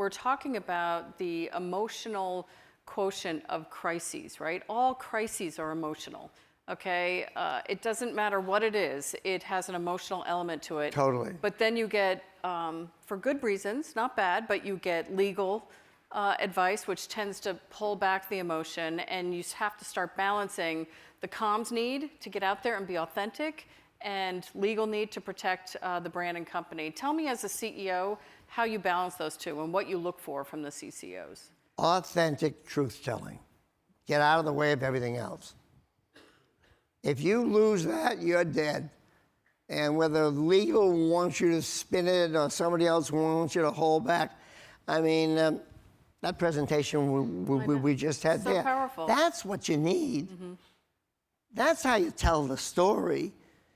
we're talking about the emotional quotient of crises, right? All crises are emotional, okay? It doesn't matter what it is, it has an emotional element to it. Totally. But then you get, for good reasons, not bad, but you get legal advice, which tends to pull back the emotion, and you have to start balancing the comms need to get out there and be authentic, and legal need to protect the brand and company. Tell me, as a CEO, how you balance those two and what you look for from the CCOs. Authentic truth-telling. Get out of the way of everything else. If you lose that, you're dead. And whether legal wants you to spin it or somebody else wants you to hold back, I mean, that presentation we just had so there. Powerful. That's what you need. Mm-hmm. That's how you tell the story.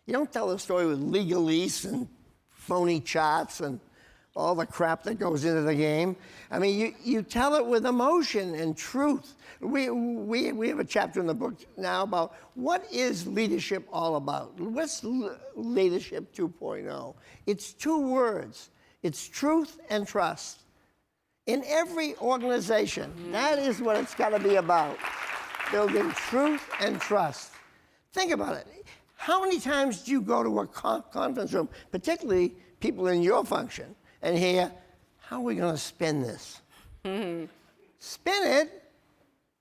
You don't tell the story with legalese and phony charts and all the crap that goes into the game. I mean, you tell it with emotion and truth. We have a chapter in the book now about what is leadership all about. What's leadership 2.0? It's 2 words. It's truth and trust. In every organization, that is what it's got to be about. Building truth and trust. Think about it. How many times do you go to a conference room, particularly people in your function, and hear, how are we going to spin this? Mm-hmm. Spin it?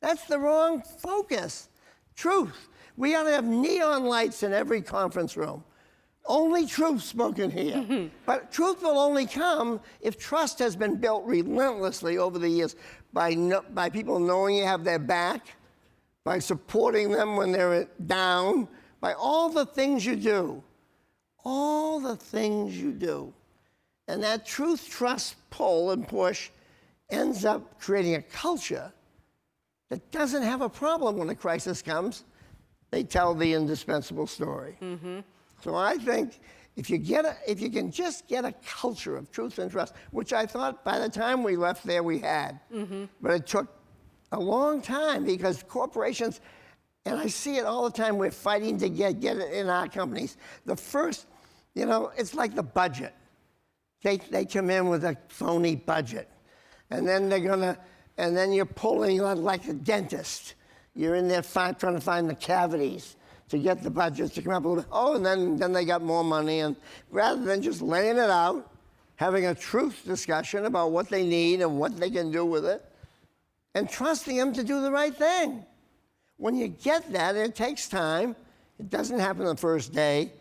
That's the wrong focus. Truth. We ought to have neon lights in every conference room. Only truth spoken here. Mm-hmm. But truth will only come if trust has been built relentlessly over the years by people knowing you have their back, by supporting them when they're down, by all the things you do. All the things you do. And that truth, trust, pull, and push ends up creating a culture that doesn't have a problem when a crisis comes. They tell the indispensable story. Mm-hmm. So I think if you can just get a culture of truth and trust, which I thought by the time we left there we had, mm-hmm. but it took a long time because corporations, and I see it all the time, we're fighting to get it in our companies. The first, it's like the budget. They come in with a phony budget. And then and then you're pulling on like a dentist. You're in there trying to find the cavities to get the budgets to come up a little bit. Oh, and then they got more money. And rather than just laying it out, having a truth discussion about what they need and what they can do with it, and trusting them to do the right thing. When you get that, it takes time. It doesn't happen the first day.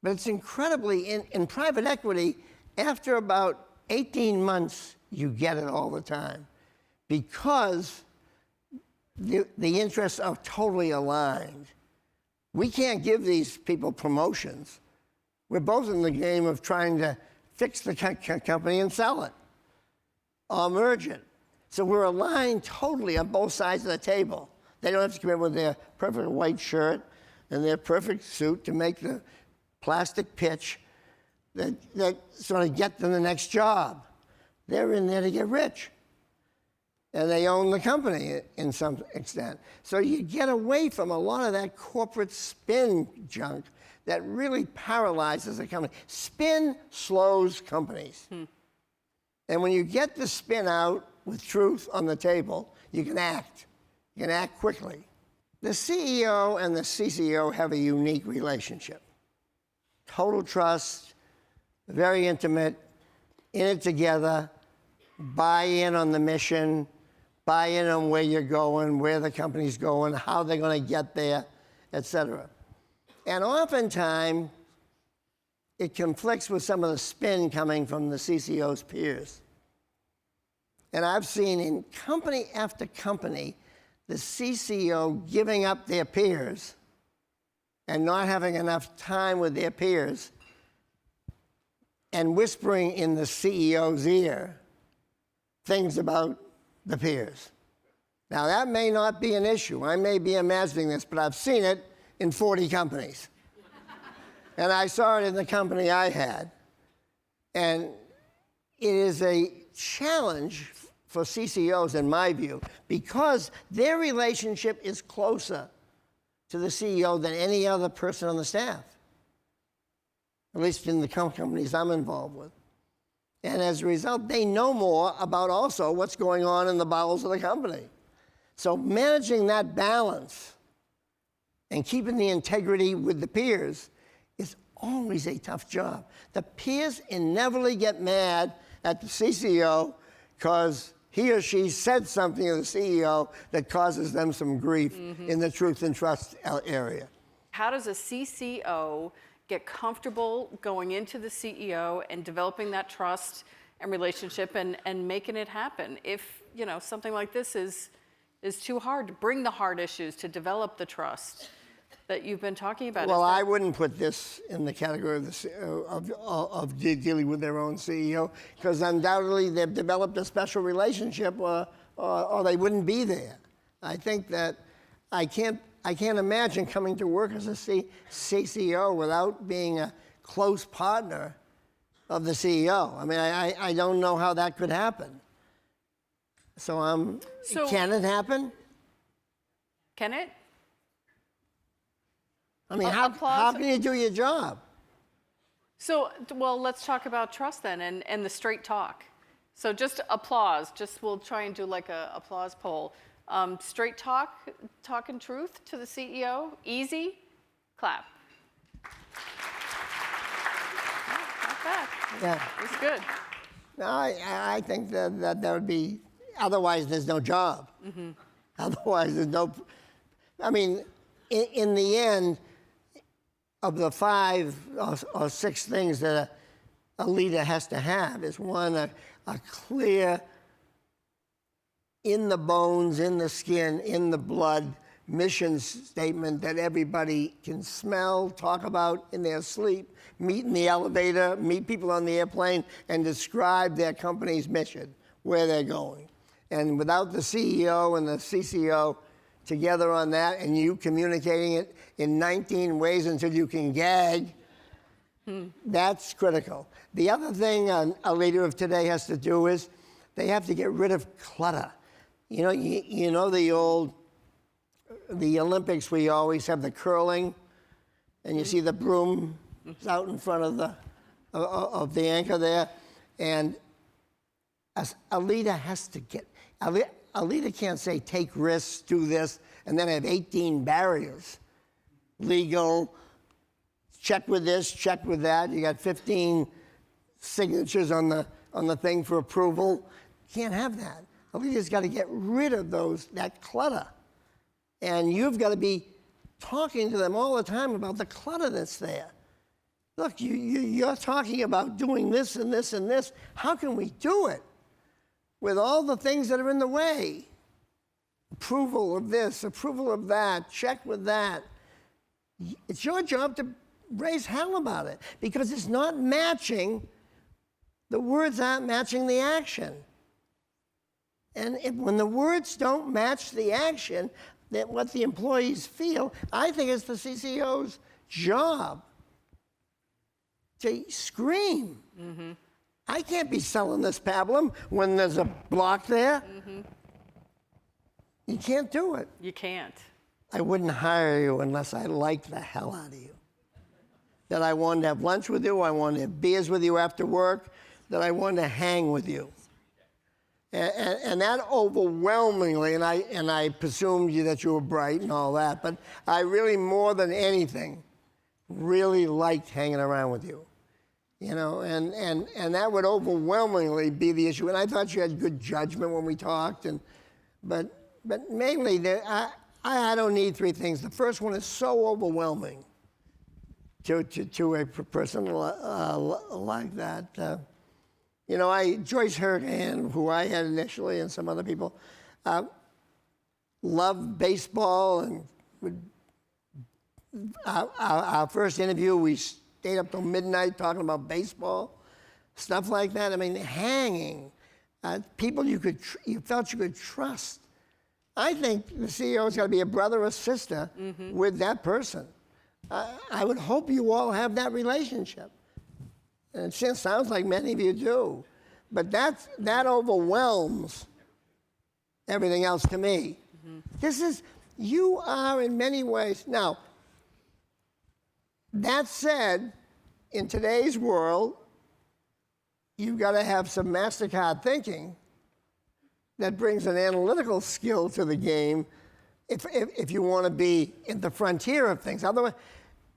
But it's incredibly, in private equity, after about 18 months, you get it all the time. Because the interests are totally aligned. We can't give these people promotions. We're both in the game of trying to fix the company and sell it, or merge it. So we're aligned totally on both sides of the table. They don't have to come in with their perfect white shirt and their perfect suit to make the plastic pitch that sort of get them the next job. They're in there to get rich. And they own the company in some extent. So you get away from a lot of that corporate spin junk that really paralyzes a company. Spin slows companies. And when you get the spin out with truth on the table, you can act. You can act quickly. The CEO and the CCO have a unique relationship. Total trust, very intimate, in it together, buy in on the mission, buy in on where you're going, where the company's going, how they're going to get there, etc. And oftentimes, it conflicts with some of the spin coming from the CCO's peers. And I've seen in company after company, the CCO giving up their peers and not having enough time with their peers and whispering in the CEO's ear things about the peers. Now, that may not be an issue. I may be imagining this, but I've seen it in 40 companies. And I saw it in the company I had. And it is a challenge for CCOs, in my view, because their relationship is closer to the CEO than any other person on the staff, at least in the companies I'm involved with. And as a result, they know more about also what's going on in the bowels of the company. So managing that balance and keeping the integrity with the peers is always a tough job. The peers inevitably get mad at the CCO because he or she said something to the CEO that causes them some grief in the truth and trust area. How does a CCO get comfortable going into the CEO and developing that trust and relationship and making it happen? If, something like this is too hard to bring the hard issues, to develop the trust that you've been talking about. Well, I wouldn't put this in the category of dealing with their own CEO, because undoubtedly they've developed a special relationship, or they wouldn't be there. I think that I can't imagine coming to work as a CCO without being a close partner of the CEO. I mean, I don't know how that could happen. So can it happen? Can it? I mean, how can you do your job? So, well, let's talk about trust then and the straight talk. So just applause. We'll try and do like a applause poll. Straight talk, talking truth to the CEO, easy, clap. Not bad. Yeah. It's good. No, I think that would be, otherwise there's no job. Otherwise there's no, I mean, in the end, of the 5 or 6 things that a leader has to have is one, a clear, in the bones, in the skin, in the blood mission statement that everybody can smell, talk about in their sleep, meet in the elevator, meet people on the airplane, and describe their company's mission, where they're going. And without the CEO and the CCO together on that, and you communicating it in 19 ways until you can gag, that's critical. The other thing a leader of today has to do is they have to get rid of clutter. You know the Olympics where you always have the curling, and you see the broom out in front of the anchor there, and a leader has to get. A leader can't say, take risks, do this, and then have 18 barriers. Legal, check with this, check with that. You got 15 signatures on the thing for approval. Can't have that. A leader's got to get rid of that clutter. And you've got to be talking to them all the time about the clutter that's there. Look, you're talking about doing this and this and this. How can we do it with all the things that are in the way? Approval of this, approval of that, check with that. It's your job to raise hell about it, because it's not matching, the words aren't matching the action. And when the words don't match the action, that what the employees feel, I think it's the CCO's job to scream. I can't be selling this pablum when there's a block there. You can't do it. You can't. I wouldn't hire you unless I liked the hell out of you. That I wanted to have lunch with you, I wanted to have beers with you after work, that I wanted to hang with you. And that overwhelmingly, and I presumed that you were bright and all that, but I really, more than anything, really liked hanging around with you. And that would overwhelmingly be the issue. And I thought you had good judgment when we talked, but mainly, I don't need 3 things. The first one is so overwhelming to a person like that. Joyce Hurgan, who I had initially, and some other people, loved baseball. And our first interview, we stayed up till midnight talking about baseball, stuff like that. I mean, hanging, people you felt you could trust. I think the CEO's got to be a brother or sister with that person. I would hope you all have that relationship. And it sounds like many of you do. But that overwhelms everything else to me. You are in many ways. Now, that said, in today's world, you've got to have some MasterCard thinking that brings an analytical skill to the game if you want to be in the frontier of things. Otherwise,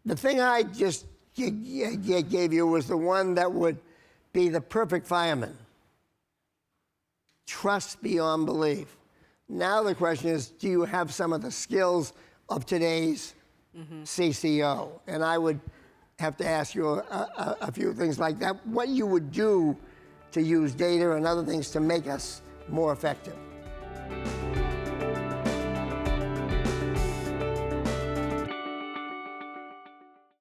the thing I just gave you was the one that would be the perfect fireman. Trust beyond belief. Now the question is, do you have some of the skills of today's CCO? And I would have to ask you a few things like that. What you would do to use data and other things to make us more effective.